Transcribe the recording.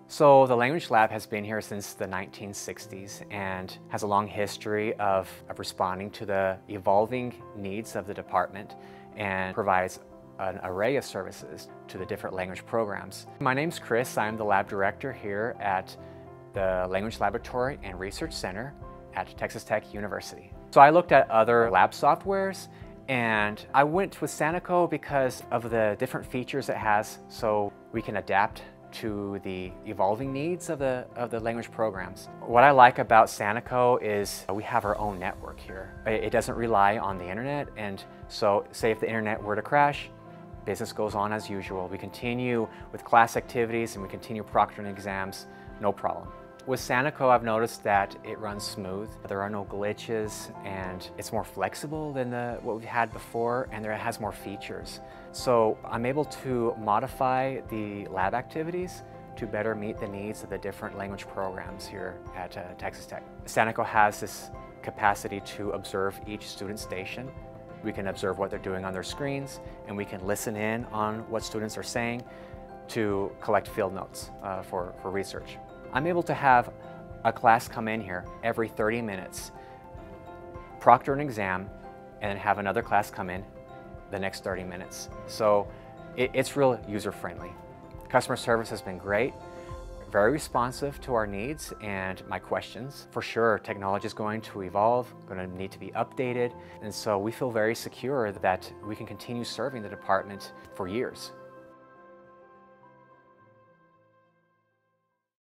So the Language Lab has been here since the 1960s and has a long history of responding to the evolving needs of the department and provides an array of services to the different language programs. My name's Chris. I'm the lab director here at the Language Laboratory and Research Center at Texas Tech University. So I looked at other lab softwares and I went with Sanico because of the different features it has so we can adapt to the evolving needs of the language programs. What I like about Sanico is we have our own network here. It doesn't rely on the internet, and so say if the internet were to crash, business goes on as usual. We continue with class activities and we continue proctoring exams, no problem. With Sanico, I've noticed that it runs smooth. There are no glitches and it's more flexible than what we've had before, and it has more features. So I'm able to modify the lab activities to better meet the needs of the different language programs here at Texas Tech. Sanico has this capacity to observe each student station. We can observe what they're doing on their screens, and we can listen in on what students are saying to collect field notes for research. I'm able to have a class come in here every 30 minutes, proctor an exam, and then have another class come in the next 30 minutes. So it's real user-friendly. Customer service has been great, very responsive to our needs and my questions. For sure, technology is going to evolve, going to need to be updated, and so we feel very secure that we can continue serving the department for years.